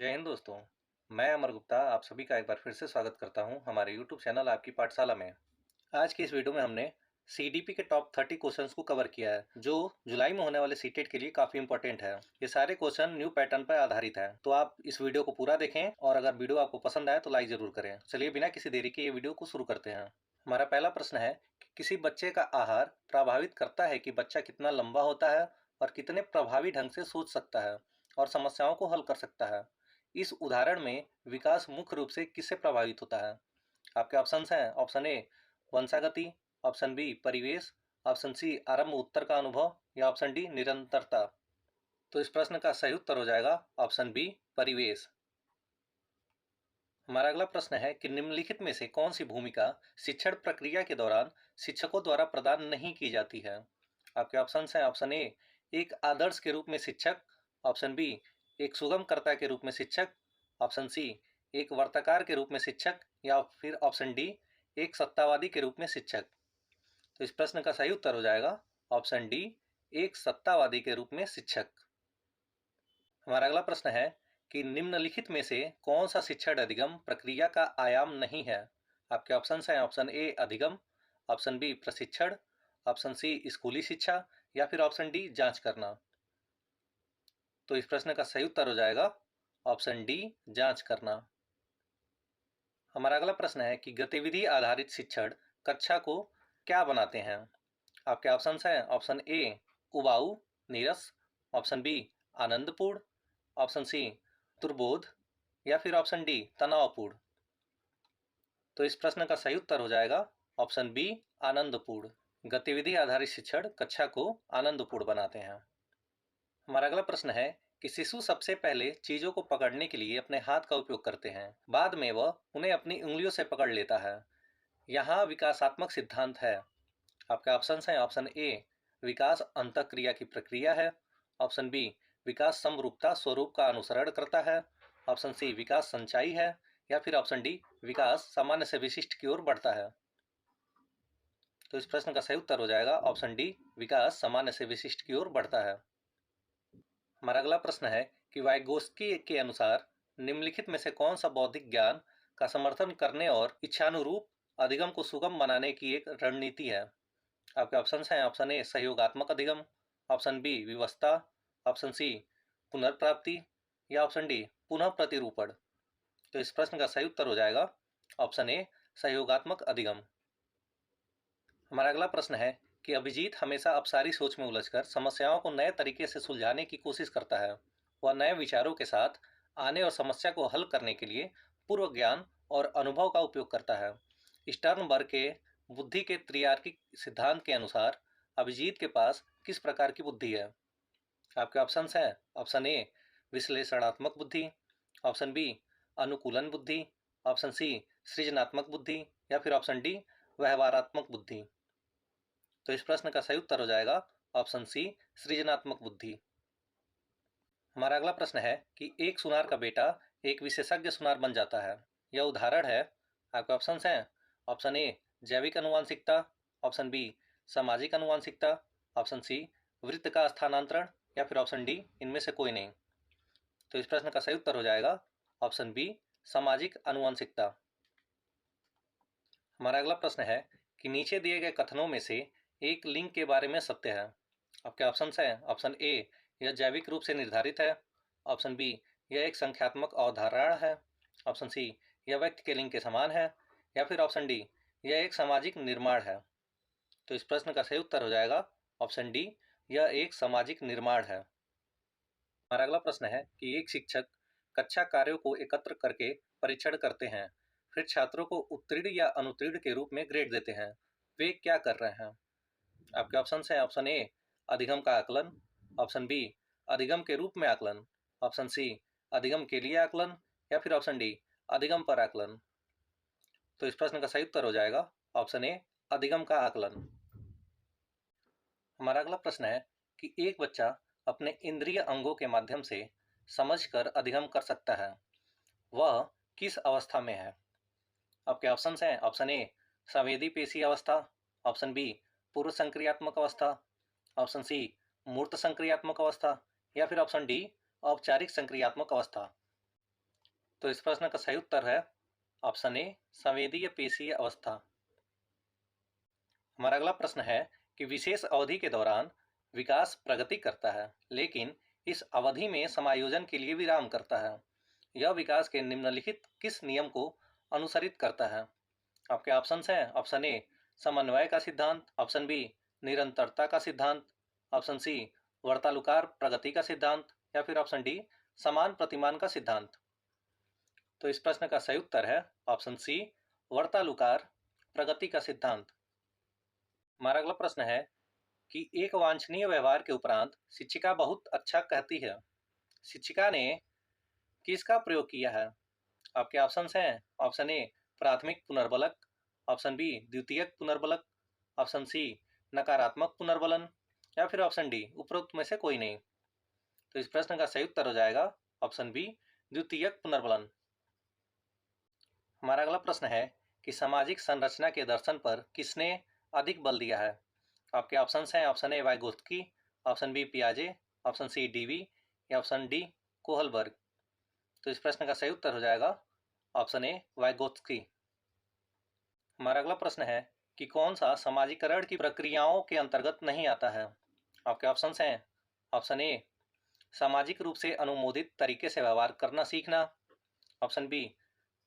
जय हिंद दोस्तों। मैं अमर गुप्ता आप सभी का एक बार फिर से स्वागत करता हूं हमारे यूट्यूब चैनल आपकी पाठशाला में। आज की इस वीडियो में हमने सीडीपी के टॉप 30 क्वेश्चंस को कवर किया है जो जुलाई में होने वाले सीटेट के लिए काफी इंपॉर्टेंट है। ये सारे क्वेश्चन न्यू पैटर्न पर आधारित है, तो आप इस वीडियो को पूरा देखें और अगर वीडियो आपको पसंद आए तो लाइक जरूर करें। चलिए बिना किसी देरी के ये वीडियो को शुरू करते हैं। हमारा पहला प्रश्न है कि किसी बच्चे का आहार प्रभावित करता है कि बच्चा कितना लंबा होता है और कितने प्रभावी ढंग से सोच सकता है और समस्याओं को हल कर सकता है। इस उदाहरण में विकास मुख्य रूप से किससे प्रभावित होता है? आपके ऑप्शंस हैं ऑप्शन ए वंशागति, ऑप्शन बी परिवेश, ऑप्शन सी आरंभ उत्तर का अनुभव या ऑप्शन डी निरंतरता। तो इस प्रश्न का सही उत्तर हो जाएगा ऑप्शन बी परिवेश। हमारा अगला प्रश्न है कि निम्नलिखित में से कौन सी भूमिका शिक्षण प्रक्रिया के दौरान शिक्षकों द्वारा प्रदान नहीं की जाती है? आपके ऑप्शंस हैं ऑप्शन ए एक आदर्श के रूप में शिक्षक, ऑप्शन बी एक सुगमकर्ता के रूप में शिक्षक, ऑप्शन सी एक वार्ताकार के रूप में शिक्षक या फिर ऑप्शन डी एक सत्तावादी के रूप में शिक्षक। तो इस प्रश्न का सही उत्तर हो जाएगा ऑप्शन डी एक सत्तावादी के रूप में शिक्षक। हमारा अगला प्रश्न है कि निम्नलिखित में से कौन सा शिक्षण अधिगम प्रक्रिया का आयाम नहीं है? आपके ऑप्शन हैं ऑप्शन ए अधिगम, ऑप्शन बी प्रशिक्षण, ऑप्शन सी स्कूली शिक्षा या फिर ऑप्शन डी जांच करना। तो इस प्रश्न का सही उत्तर हो जाएगा ऑप्शन डी जांच करना। हमारा अगला प्रश्न है कि गतिविधि आधारित शिक्षण कक्षा को क्या बनाते हैं? आपके ऑप्शन हैं ऑप्शन ए उबाऊ नीरस, ऑप्शन बी आनंदपूर्ण, ऑप्शन सी दुर्बोध या फिर ऑप्शन डी तनावपूर्ण। तो इस प्रश्न का सही उत्तर हो जाएगा ऑप्शन बी आनंदपूर्ण। गतिविधि आधारित शिक्षण कक्षा को आनंदपूर्ण बनाते हैं। हमारा अगला प्रश्न है कि शिशु सबसे पहले चीजों को पकड़ने के लिए अपने हाथ का उपयोग करते हैं, बाद में वह उन्हें अपनी उंगलियों से पकड़ लेता है। यहाँ विकासात्मक सिद्धांत है। आपके ऑप्शन हैं ऑप्शन ए विकास अंतःक्रिया की प्रक्रिया है, ऑप्शन बी विकास समरूपता स्वरूप का अनुसरण करता है, ऑप्शन सी विकास संचाई है या फिर ऑप्शन डी विकास सामान्य से विशिष्ट की ओर बढ़ता है। तो इस प्रश्न का सही उत्तर हो जाएगा ऑप्शन डी विकास सामान्य से विशिष्ट की ओर बढ़ता है। हमारा अगला प्रश्न है कि वाइगोस्की के अनुसार निम्नलिखित में से कौन सा बौद्धिक ज्ञान का समर्थन करने और इच्छानुरूप अधिगम को सुगम बनाने की एक रणनीति है? आपके ऑप्शन हैं ऑप्शन ए सहयोगात्मक अधिगम, ऑप्शन बी विवशता, ऑप्शन सी पुनर्प्राप्ति या ऑप्शन डी पुनः प्रतिरूपण। तो इस प्रश्न का सही उत्तर हो जाएगा ऑप्शन ए सहयोगात्मक अधिगम। हमारा अगला प्रश्न है कि अभिजीत हमेशा अपसारी सोच में उलझकर समस्याओं को नए तरीके से सुलझाने की कोशिश करता है। वह नए विचारों के साथ आने और समस्या को हल करने के लिए पूर्व ज्ञान और अनुभव का उपयोग करता है। स्टर्नबर्ग के बुद्धि के त्रिआर्किक सिद्धांत के अनुसार अभिजीत के पास किस प्रकार की बुद्धि है? आपके ऑप्शन हैं ऑप्शन ए विश्लेषणात्मक बुद्धि, ऑप्शन बी अनुकूलन बुद्धि, ऑप्शन सी सृजनात्मक बुद्धि या फिर ऑप्शन डी व्यवहारात्मक बुद्धि। तो इस प्रश्न का सही उत्तर हो जाएगा ऑप्शन सी सृजनात्मक बुद्धि। हमारा अगला प्रश्न है कि एक सुनार का बेटा एक विशेषज्ञ सुनार बन जाता है। यह उदाहरण है। आपके ऑप्शन हैं ऑप्शन ए जैविक अनुवांशिकता, ऑप्शन बी सामाजिक अनुवांशिकता, ऑप्शन सी वृत्त का स्थानांतरण या फिर ऑप्शन डी इनमें से कोई नहीं। तो इस प्रश्न का सही उत्तर हो जाएगा ऑप्शन बी सामाजिक अनुवांशिकता। हमारा अगला प्रश्न है कि नीचे दिए गए कथनों में से एक लिंग के बारे में सत्य है। आपके ऑप्शन हैं ऑप्शन ए यह जैविक रूप से निर्धारित है, ऑप्शन बी यह एक संख्यात्मक अवधारणा है, ऑप्शन सी यह व्यक्ति के लिंग के समान है या फिर ऑप्शन डी यह एक सामाजिक निर्माण है। तो इस प्रश्न का सही उत्तर हो जाएगा ऑप्शन डी यह एक सामाजिक निर्माण है। हमारा अगला प्रश्न है कि एक शिक्षक कक्षा कार्यों को एकत्र करके परीक्षण करते हैं, फिर छात्रों को उत्तीर्ण या अनुत्तीर्ण के रूप में ग्रेड देते हैं। वे क्या कर रहे हैं? आपके ऑप्शन हैं ऑप्शन ए अधिगम का आकलन, ऑप्शन बी अधिगम के रूप में आकलन, ऑप्शन सी अधिगम के लिए आकलन या फिर ऑप्शन डी अधिगम पर आकलन। तो इस प्रश्न का सही उत्तर हो जाएगा ऑप्शन ए अधिगम का आकलन। हमारा अगला प्रश्न है कि एक बच्चा अपने इंद्रिय अंगों के माध्यम से समझकर अधिगम कर सकता है, वह किस अवस्था में है? आपके ऑप्शन हैं ऑप्शन ए संवेदी पेशी अवस्था, ऑप्शन बी पूर्व संक्रियात्मक अवस्था, ऑप्शन सी मूर्त संक्रियात्मक अवस्था या फिर ऑप्शन डी औपचारिक संक्रियात्मक अवस्था। तो इस प्रश्न का सही उत्तर है ऑप्शन ए, संवेदीय पेशीय अवस्था। हमारा अगला प्रश्न है कि विशेष अवधि के दौरान विकास प्रगति करता है, लेकिन इस अवधि में समायोजन के लिए विराम करता है। यह विकास के निम्नलिखित किस नियम को अनुसरित करता है? आपके ऑप्शंस हैं ऑप्शन ए, समन्वय का सिद्धांत, ऑप्शन बी, निरंतरता का सिद्धांत, ऑप्शन सी, वर्तालुकार प्रगति का सिद्धांत, या फिर ऑप्शन डी, समान प्रतिमान का सिद्धांत। तो इस प्रश्न का सही उत्तर है ऑप्शन सी, वर्तालुकार प्रगति का सिद्धांत। हमारा अगला प्रश्न है कि एक वांछनीय व्यवहार के उपरांत शिक्षिका बहुत अच्छा कहती है। शिक्षिका ने किसका प्रयोग किया है? आपके ऑप्शंस हैं ऑप्शन ए, प्राथमिक पुनर्बलक, ऑप्शन बी, द्वितीयक पुनर्बलक, ऑप्शन सी, नकारात्मक पुनर्बलन, या फिर ऑप्शन डी, उपरोक्त में से कोई नहीं। तो इस प्रश्न का सही उत्तर हो जाएगा ऑप्शन बी, द्वितीयक पुनर्बलन। हमारा अगला प्रश्न है कि सामाजिक संरचना के दर्शन पर किसने अधिक बल दिया है? आपके ऑप्शंस हैं option A, Vygotsky, option B, पियाजे, ऑप्शन सी, डीवी, या ऑप्शन डी, कोहलबर्ग। तो इस प्रश्न का सही उत्तर हो जाएगा ऑप्शन ए, वाइगोत्स्की। हमारा अगला प्रश्न है कि कौन सा समाजीकरण की प्रक्रियाओं के अंतर्गत नहीं आता है? आपके ऑप्शंस हैं ऑप्शन ए, सामाजिक रूप से अनुमोदित तरीके से व्यवहार करना सीखना, ऑप्शन बी,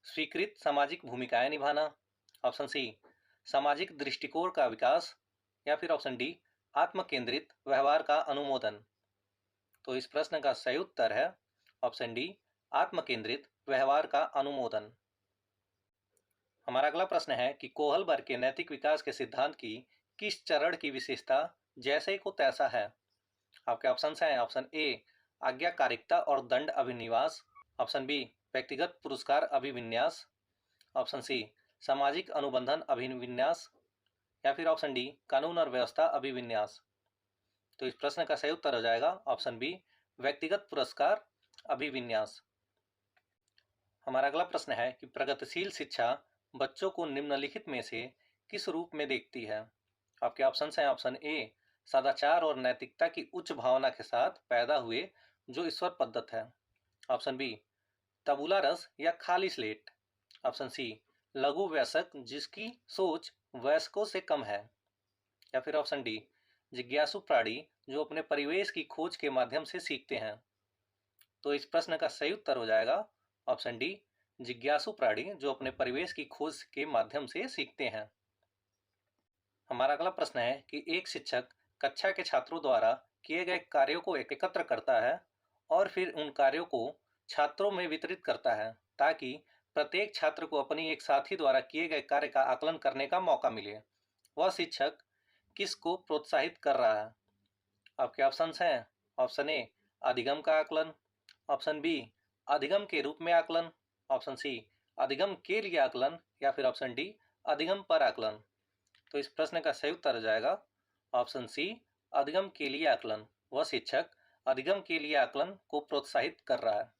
स्वीकृत सामाजिक भूमिकाएं निभाना, ऑप्शन सी, सामाजिक दृष्टिकोण का विकास, या फिर ऑप्शन डी, आत्म केंद्रित व्यवहार का अनुमोदन। तो इस प्रश्न का सही उत्तर है ऑप्शन डी, आत्म केंद्रित व्यवहार का अनुमोदन। हमारा अगला प्रश्न है कि कोहलबर्ग के नैतिक विकास के सिद्धांत की किस चरण की विशेषता जैसे को तैसा है? आपके ऑप्शंस हैं ऑप्शन ए, आज्ञाकारिकता और दंड अभिनिवास, ऑप्शन बी, व्यक्तिगत पुरस्कार अभिविन्यास, ऑप्शन सी, सामाजिक अनुबंधन अभिविन्यास, या फिर ऑप्शन डी, कानून और व्यवस्था अभिविन्यास। तो इस प्रश्न का सही उत्तर हो जाएगा ऑप्शन बी, व्यक्तिगत पुरस्कार अभिविन्यास। हमारा अगला प्रश्न है कि प्रगतिशील शिक्षा बच्चों को निम्नलिखित में से किस रूप में देखती है? आपके ऑप्शंस हैं ऑप्शन ए, सदाचार और नैतिकता की उच्च भावना के साथ पैदा हुए जो ईश्वर पद्धत है, ऑप्शन बी, तबूला रस या खाली स्लेट, ऑप्शन सी, लघु वयस्क जिसकी सोच वयस्कों से कम है, या फिर ऑप्शन डी, जिज्ञासु प्राणी जो अपने परिवेश की खोज के माध्यम से सीखते हैं। तो इस प्रश्न का सही उत्तर हो जाएगा ऑप्शन डी, जिज्ञासु प्राणी जो अपने परिवेश की खोज के माध्यम से सीखते हैं। हमारा अगला प्रश्न है कि एक शिक्षक कक्षा के छात्रों द्वारा किए गए कार्यों को एकत्र करता है और फिर उन कार्यों को छात्रों में वितरित करता है ताकि प्रत्येक छात्र को अपनी एक साथी द्वारा किए गए कार्य का आकलन करने का मौका मिले। वह शिक्षक किसको प्रोत्साहित कर रहा है? आपके ऑप्शंस हैं ऑप्शन ए, अधिगम का आकलन, ऑप्शन बी, अधिगम के रूप में आकलन, ऑप्शन सी, अधिगम के लिए आकलन, या फिर ऑप्शन डी, अधिगम पर आकलन। तो इस प्रश्न का सही उत्तर हो जाएगा ऑप्शन सी, अधिगम के लिए आकलन। वह शिक्षक अधिगम के लिए आकलन को प्रोत्साहित कर रहा है।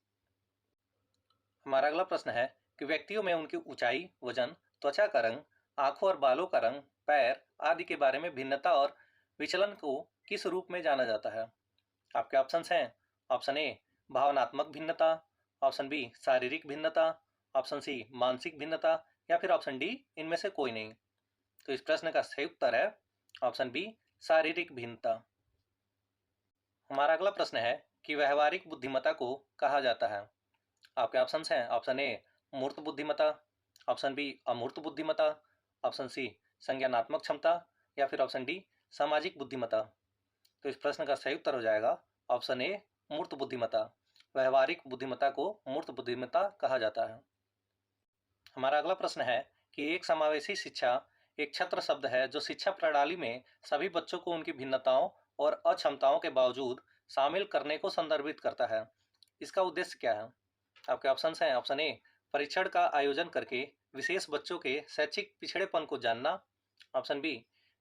हमारा अगला प्रश्न है कि व्यक्तियों में उनकी ऊंचाई, वजन, त्वचा का रंग, आंखों और बालों का रंग, पैर आदि के बारे में भिन्नता और विचलन को किस रूप में जाना जाता है? आपके ऑप्शंस हैं ऑप्शन ए, भावनात्मक भिन्नता, ऑप्शन बी, शारीरिक भिन्नता, ऑप्शन सी, मानसिक भिन्नता, या फिर ऑप्शन डी, इनमें से कोई नहीं। तो इस प्रश्न का सही उत्तर है ऑप्शन बी, शारीरिक भिन्नता। हमारा अगला प्रश्न है कि व्यवहारिक बुद्धिमत्ता को कहा जाता है। आपके ऑप्शंस हैं ऑप्शन ए, मूर्त बुद्धिमत्ता, ऑप्शन बी, अमूर्त बुद्धिमत्ता, ऑप्शन सी, संज्ञानात्मक क्षमता, या फिर ऑप्शन डी, सामाजिक बुद्धिमत्ता। तो इस प्रश्न का सही उत्तर हो जाएगा ऑप्शन ए, मूर्त बुद्धिमत्ता। व्यवहारिक बुद्धिमत्ता को मूर्त बुद्धिमत्ता कहा जाता है। हमारा अगला प्रश्न है कि एक समावेशी शिक्षा एक छत्र शब्द है जो शिक्षा प्रणाली में सभी बच्चों को उनकी भिन्नताओं और अक्षमताओं के बावजूद शामिल करने को संदर्भित करता है। इसका उद्देश्य क्या है? आपके ऑप्शंस हैं ऑप्शन ए, परीक्षण का आयोजन करके विशेष बच्चों के शैक्षिक पिछड़ेपन को जानना, ऑप्शन बी,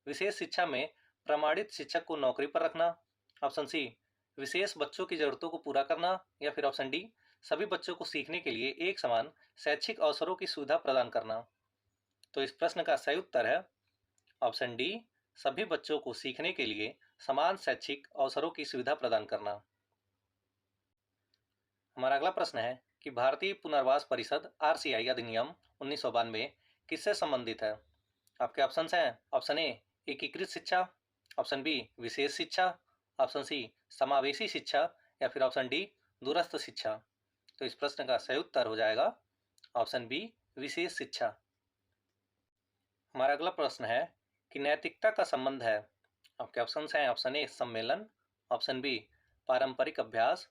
विशेष शिक्षा में प्रमाणित शिक्षक को नौकरी पर रखना, ऑप्शन सी, विशेष बच्चों की जरूरतों को पूरा करना, या फिर ऑप्शन डी, सभी बच्चों को सीखने के लिए एक समान शैक्षिक अवसरों की सुविधा प्रदान करना। तो इस प्रश्न का सही उत्तर है ऑप्शन डी, सभी बच्चों को सीखने के लिए समान शैक्षिक अवसरों की सुविधा प्रदान करना। हमारा अगला प्रश्न है कि भारतीय पुनर्वास परिषद आरसीआई अधिनियम 1992 किससे संबंधित है? आपके ऑप्शन हैं ऑप्शन ए एकीकृत शिक्षा, ऑप्शन बी विशेष शिक्षा, ऑप्शन सी समावेशी शिक्षा या फिर ऑप्शन डी दूरस्थ शिक्षा। तो इस प्रश्न का सही उत्तर हो जाएगा ऑप्शन बी विशेष शिक्षा। हमारा अगला प्रश्न है कि नैतिकता का संबंध है। आपके ऑप्शन हैं ऑप्शन ए सम्मेलन, ऑप्शन बी पारंपरिक अभ्यास,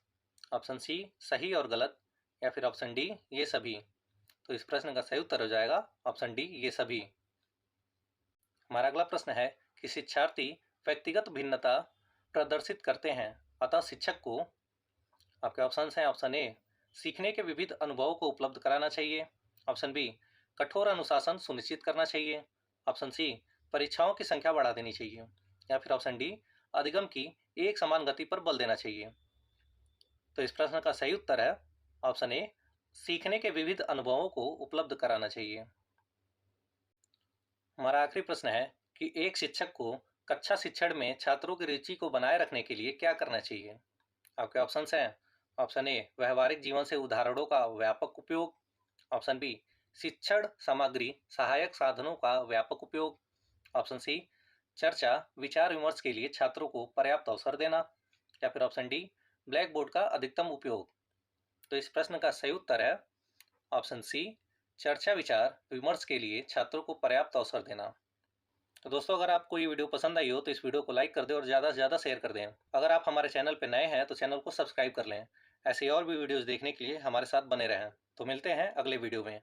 ऑप्शन सी सही और गलत या फिर ऑप्शन डी ये सभी। तो इस प्रश्न का सही उत्तर हो जाएगा ऑप्शन डी ये सभी। हमारा अगला प्रश्न है कि शिक्षार्थी व्यक्तिगत भिन्नता प्रदर्शित करते हैं, अतः शिक्षक को आपके ऑप्शन हैं ऑप्शन ए सीखने के विविध अनुभवों को उपलब्ध कराना चाहिए, ऑप्शन बी कठोर अनुशासन सुनिश्चित करना चाहिए, ऑप्शन सी परीक्षाओं की संख्या बढ़ा देनी चाहिए या फिर ऑप्शन डी अधिगम की एक समान गति पर बल देना चाहिए। तो इस प्रश्न का सही उत्तर है ऑप्शन ए सीखने के विविध अनुभवों को उपलब्ध कराना चाहिए। हमारा आखिरी प्रश्न है कि एक शिक्षक को कक्षा शिक्षण में छात्रों की रुचि को बनाए रखने के लिए क्या करना चाहिए? आपके ऑप्शन हैं ऑप्शन ए व्यवहारिक जीवन से उदाहरणों का व्यापक उपयोग, ऑप्शन बी शिक्षण सामग्री सहायक साधनों का व्यापक उपयोग, ऑप्शन सी चर्चा विचार विमर्श के लिए छात्रों को पर्याप्त अवसर देना या फिर ऑप्शन डी ब्लैक बोर्ड का अधिकतम उपयोग। तो इस प्रश्न का सही उत्तर है ऑप्शन सी चर्चा विचार विमर्श के लिए छात्रों को पर्याप्त अवसर देना। तो दोस्तों अगर आपको ये वीडियो पसंद आई हो तो इस वीडियो को लाइक कर दें और ज़्यादा से ज़्यादा शेयर कर दें। अगर आप हमारे चैनल पर नए हैं तो चैनल को सब्सक्राइब कर लें। ऐसे और भी वीडियोस देखने के लिए हमारे साथ बने रहें। तो मिलते हैं अगले वीडियो में।